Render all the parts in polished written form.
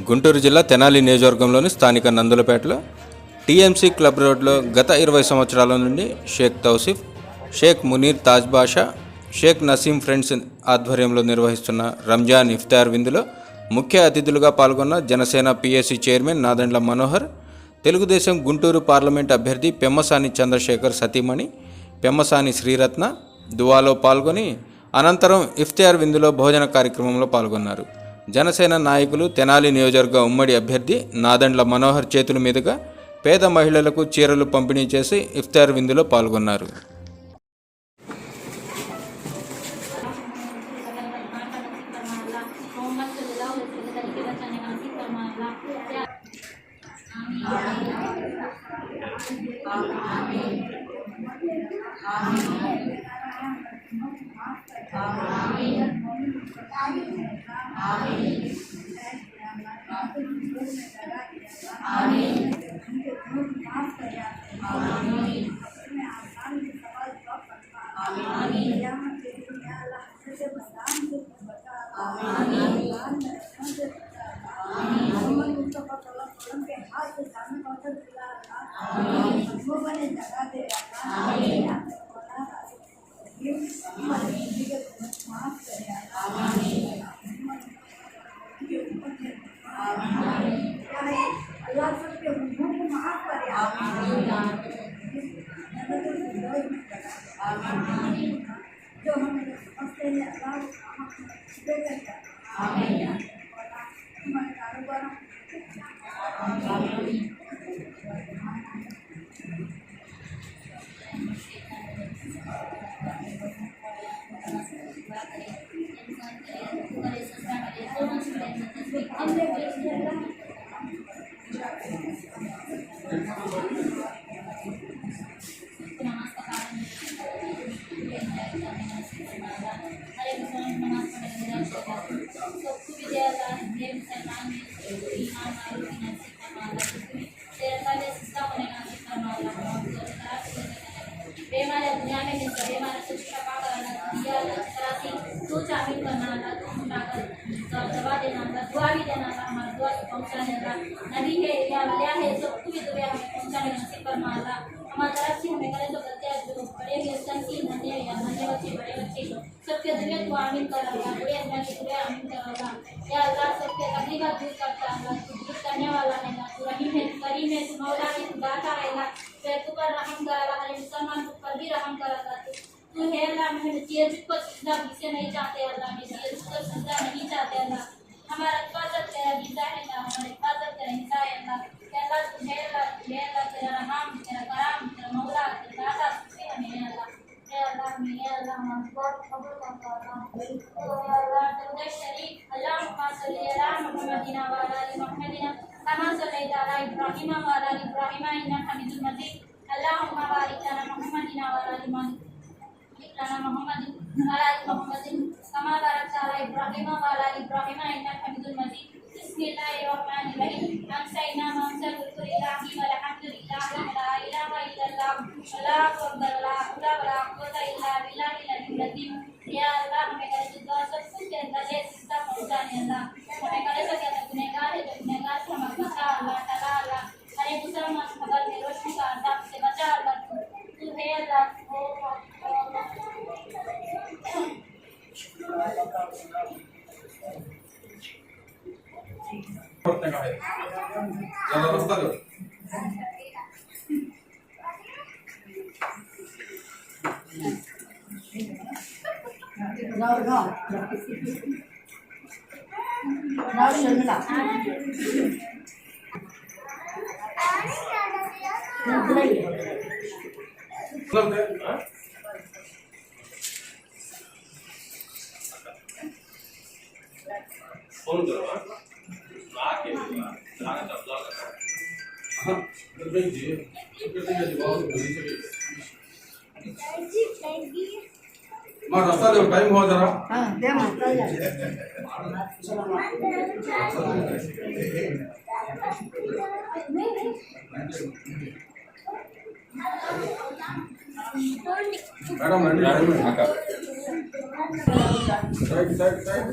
గుంటూరు జిల్లా తెనాలి నియోజకవర్గంలోని స్థానిక నందులపేటలో టీఎంసీ క్లబ్ రోడ్లో గత 20 సంవత్సరాల నుండి షేక్ తౌసిఫ్, షేక్ మునీర్ తాజ్ బాషా, షేక్ నసీం ఫ్రెండ్స్ ఆధ్వర్యంలో నిర్వహిస్తున్న రంజాన్ ఇఫ్తార్ విందులో ముఖ్య అతిథులుగా పాల్గొన్న Janasena PSC chairman Nadendla Manohar, Telugu Desam Guntur parliament అభ్యర్థి పెమ్మసాని చంద్రశేఖర్ సతీమణి పెమ్మసాని శ్రీరత్న దువాలో పాల్గొని అనంతరం ఇఫ్తార్ విందులో భోజన కార్యక్రమంలో పాల్గొన్నారు. జనసేన నాయకులు తెనాలి నియోజకవర్గ ఉమ్మడి అభ్యర్థి నాదెండ్ల మనోహర్ చేతుల మీదుగా పేద మహిళలకు చీరలు పంపిణీ చేసి ఇఫ్తార్ విందులో పాల్గొన్నారు. नबी है या वलिया है सबको भी दुआ हमें पहुंचाने नसीब फरमाला। हमारी तरफ से हमें करे तो बच्चे जो बड़े भी संकी नन्हे या नन्हे बच्चे बड़े बच्चे सबके दुआ तो आमीन कराला। बड़े अल्लाह की दुआ आमीन कराला। या अल्लाह सबके तकलीफ दूर करता है, दूर करने वाला है ना, तू रहीम है, करीम है, तू मौला है, तू दाता है ना, तू पर रहम कराला, हर मुसलमान पर भी रहम कराला। तू है अल्लाह, हमें चीज़ को सीधा से नहीं चाहते अल्लाह, हमें चीज़ को सीधा नहीं चाहते अल्लाह। हमारा हिफाजत तेरा हिस्सा है ना, हमारा हिफाजत तेरा हिस्सा है अल्लाह। अल्लाह तू है अल्लाह, तू है अल्लाह, तेरा रहम, तेरा करम, तेरा मौला, तेरा दाता से हमें है अल्लाह। है अल्लाह, हमें है अल्लाह, हमारी दुआ कबूल कर अल्लाह। तो अल्लाह दरूद शरीफ अल्लाहुम्मा सल्ली अला मुहम्मदिन व अला आलि मुहम्मदिन कमा सल्लैता अला इब्राहीम व अला आलि इब्राहीम इन्नका हमीदुम मजीद। अल्लाहुम्मा बारिक अला मुहम्मदिन व अला आलि मुहम्मदिन कमा बारकता अला इब्राहीम व अला आलि इब्राहीम इन्नका हमीदुम मजीद। बिस्मिल्लाहिर्रहमानिर्रहीम। अनसैना ममसल कुल्लाहि वलहम्दुलिल्लाहि ला इलाहा इल्लल्लाह अल्लाहु अकबर ला हौला वला कुव्वता इल्ला बिल्लाहिल अलिय्यिल अज़ीम। या अल्लाह हमें करे तो दुआ सब कुछ के अंदर ये सिस्ता पहुंचाने अल्लाह हमें करे तो क्या गुनहगार है, जो गुनहगार से हमें बचा अल्लाह ताला। अल्लाह हरे मुसलमान खबर में रोशनी का अज़ाब से बचा अल्लाह। तू है अल्लाह फोन करो आके जाना तब जाओ हां भाई जी कितने का जवाब बोली सके मां रास्ता दे टाइम हो जरा हां दे माता जा मैडम साइड साइड साइड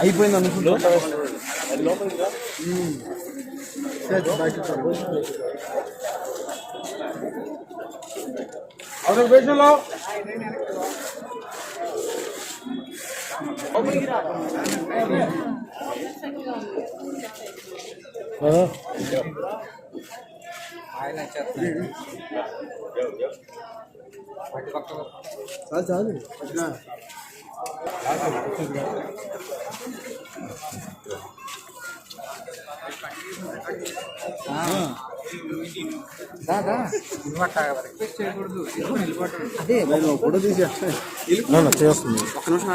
అయిపోయింది అనుకుంటా చాలు అదే ఫోటో తీసి చేస్తుంది ఒక్క నిమిషం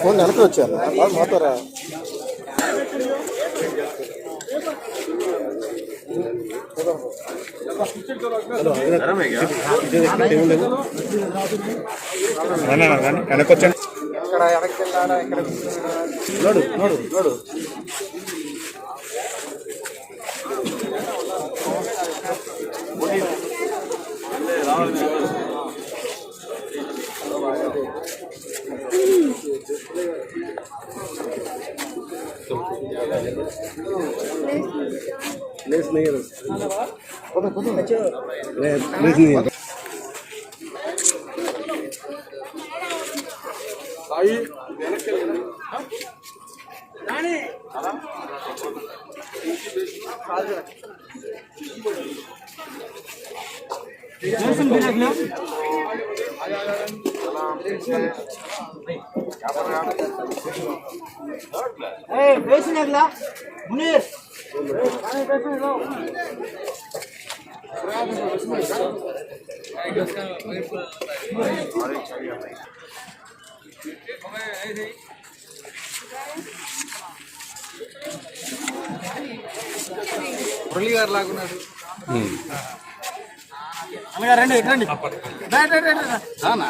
ఫోన్ వెనక్కి వచ్చారు మాతారా వెనకొచ్చాను ఇక్కడ వెనక్కి వెళ్ళాడా ఇక్కడ నోడు నోడు నోడు प्लेस नहीं है प्लेस नहीं है मुनीर మురళి గారు లాగున్నారు అన్నగారు రండి రండి రానా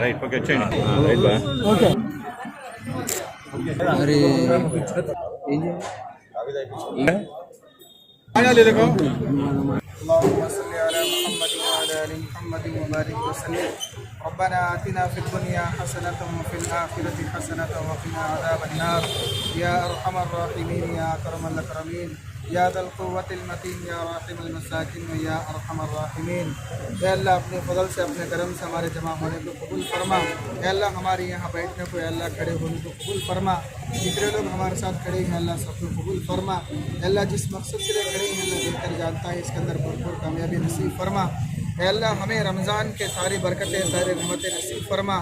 రైట్ ఓకే వచ్చేయండి రైట్ బా ఓకే మరి ఏం చేయాలి देखो اللهم صل على محمد وعلى ال محمد وبارك وسلم ربنا آتنا في الدنيا حسنة وفي الآخرة حسنة وقنا عذاب النار يا أرحم الراحمين يا أكرم الأكرمين या दल क़ुव्वत المتين या राहिम المساकिन या अरहम الراحمين। या अल्लाह अपने फजल से अपने करम से हमारे जमा होने को कबूल फरमा। या अल्लाह हमारे यहाँ बैठने को या अल्लाह खड़े होने को कबूल फरमा। जितने लोग हमारे साथ खड़े हैं अल्लाह सबको कबूल फरमा। या अल्लाह जिस मकसद के लिए खड़े हैं अल्लाह बेहतर जानता है, इसके अंदर भरपूर कामयाबी नसीब फरमा। ए अल्लाह हमें रमज़ान के सारी बरकतें सारे रहमतें नसीब फरमा।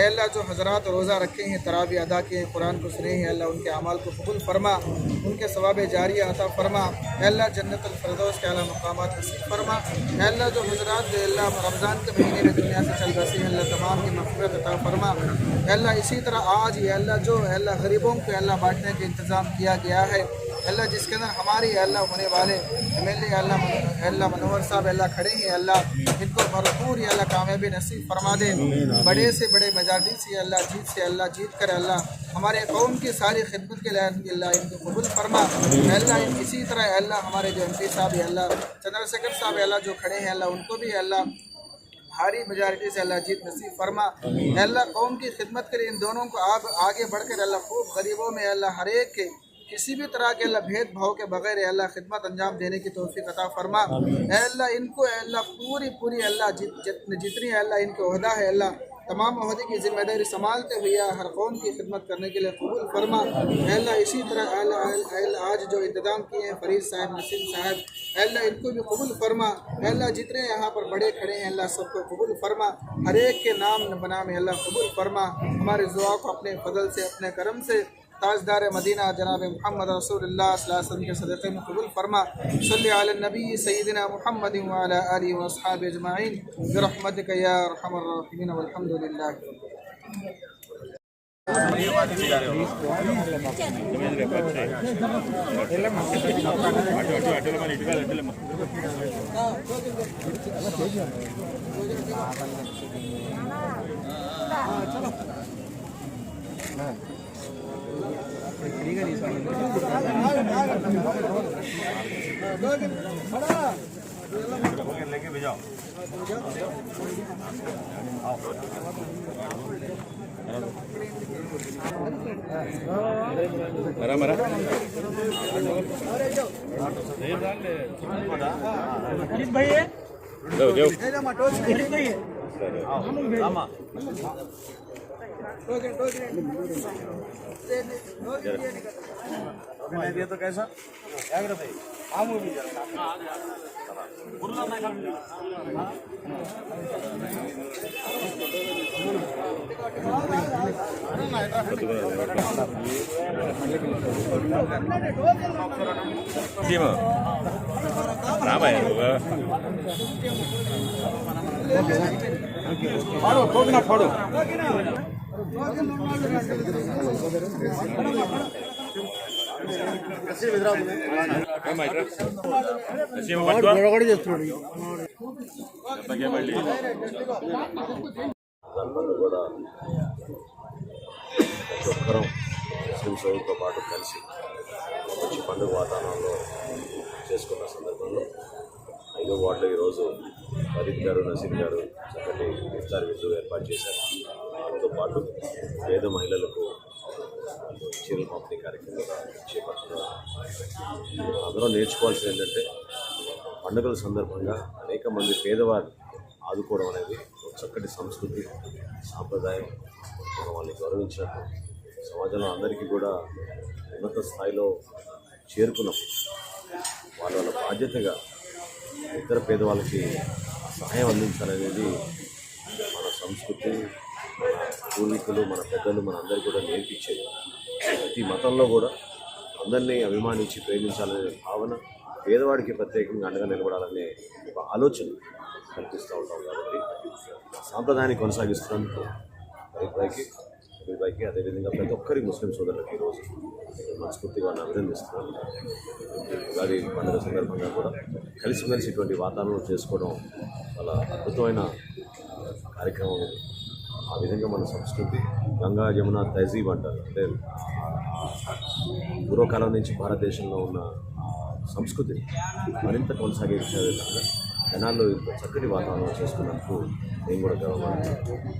ए अल्लाह जो हज़रात रोज़ा रखे हैं, तरावी अदा किए हैं, कुरान को सुने हैं, अल्लाह उनके अमाल को कबूल फरमा, उनके सवाब जारिया अता फरमा। ए अल्लाह जन्नतुल फ़िरदौस के आला मकामात नसीब फरमा। ए अल्लाह जो हज़रात जो अल्लाह रमज़ान के महीने में दुनिया से चल बसे हैं अल्लाह तमाम की मग़फ़िरत अता फरमा। ए अल्लाह इसी तरह आज ये अल्लाह जो अल्लाह गरीबों को अल्लाह बाँटने का इंतज़ाम किया गया है अल्लाह, जिसके अंदर हमारी अल्लाह होने वाले MLA अल्लाह मनोहर साहब अल्लाह खड़े हैं अल्लाह, इनको भरपूर अल्लाह कामयाबी नसीब फरमा दे। बड़े से बड़े मेजॉरिटी से अल्लाह जीत कर अल्लाह हमारे कौम की सारी खिदमत के लिए अल्लाह इनको कबूल फरमा। अल्लाह इसी तरह अल्लाह हमारे जो MP साहब अल्लाह चंद्रशेखर साहब अल्लाह जो खड़े हैं अल्लाह उनको भी अल्लाह भारी मेजॉरिटी से अल्लाह जीत नसीब फरमा। अल्लाह कौम की खिदमत के लिए इन दोनों को आप आगे बढ़कर अल्लाह खूब गरीबों में अल्लाह हर एक के किसी भी तरह के अल्लाह भेदभाव के बगैर अल्लाह खिदमत अंजाम देने की तौफीक अता फरमा। अल्लाह इनको अल्लाह पूरी अल्लाह जितनी अल्लाह इनके ओहदा है अल्लाह तमाम अहदे की जिम्मेदारी संभालते हुए हर कौम की खिदमत करने के लिए कबूल फरमा। अल्लाह इसी तरह अल्लाह आज जो इंतजाम किए हैं फरीद साहब, नसीम साहब, अल्लाह इनको भी कबूल फरमा। अल्लाह जितने यहाँ पर बड़े खड़े हैं अल्लाह सबको कबूल फरमा। हर एक के नाम बना में अल्लाह कबूल फरमा। हमारे दुआ को अपने फजल से, अपने करम से ताजदार मदीना जनाब मोहम्मद रसूलुल्लाह सल्लल्लाहु अलैहि वसल्लम के सदक़े में कबूल फरमा। सल्ली अला नबी सय्यिदिना मुहम्मद व अला आलिहि व अस्हाबिहि अजमाइन बिरहमतिका या अरहमर राहिमीन वल्हम्दुलिल्लाह। लेके भेजाओ। मरा मरा जाओ जाओ दिया तो कैसा रामायण फाड़ो कोकना फाड़ो కూడా ప్రతి ఒక్కరూ ముస్లిం సోదరులతో పాటు కలిసి మంచి పండుగ వాతావరణంలో చేసుకున్న సందర్భంలో 5వ వార్డులో ఈరోజు ఫరీద్ గారు, నసీర్ గారు చక్కటి ఇఫ్తార్ విందు ఏర్పాటు చేశారు. దాంతో పాటు పేద మహిళలకు చీరల పంపిణీ కార్యక్రమం చేపడుతున్నారు. అందరూ నేర్చుకోవాల్సింది ఏంటంటే పండుగల సందర్భంగా అనేక మంది పేదవారు ఆదుకోవడం అనేది ఒక చక్కటి సంస్కృతి, సాంప్రదాయం. మనం వాళ్ళని గౌరవించినట్టు సమాజంలో అందరికీ కూడా ఉన్నత స్థాయిలో చేరుకున్నప్పుడు వాళ్ళ బాధ్యతగా ఇతర పేదవాళ్ళకి సహాయం అందించాలనేది మన సంస్కృతి, మన పూర్వీకులు, మన పెద్దలు మన అందరికీ కూడా నేర్పించేది. ప్రతి మతంలో కూడా అందరినీ అభిమానించి ప్రేమించాలనే భావన, పేదవాడికి ప్రత్యేకంగా అండగా నిలబడాలనే ఒక ఆలోచన కల్పిస్తూ ఉంటాం. కాబట్టి సాంప్రదాయాన్ని కొనసాగిస్తున్నందుకు అభిప్రాయకి అదేవిధంగా ప్రతి ఒక్కరి ముస్లిం సోదరులకి ఈరోజు మనస్ఫూర్తిగా వారిని అభినందిస్తున్నాను. ఉగాది పండుగ సందర్భంగా కూడా కలిసిమెలిసి ఇటువంటి వాతావరణం చేసుకోవడం చాలా అద్భుతమైన కార్యక్రమం ఇది. ఆ విధంగా మన సంస్కృతి గంగా యమున తహజీబ్ అంటారు. అంటే పూర్వకాలం నుంచి భారతదేశంలో ఉన్న సంస్కృతిని మరింత కొనసాగించే విధంగా జనాల్లో చక్కటి వాతావరణం చేసుకున్నందుకు నేను కూడా గర్వపడుతున్నాను.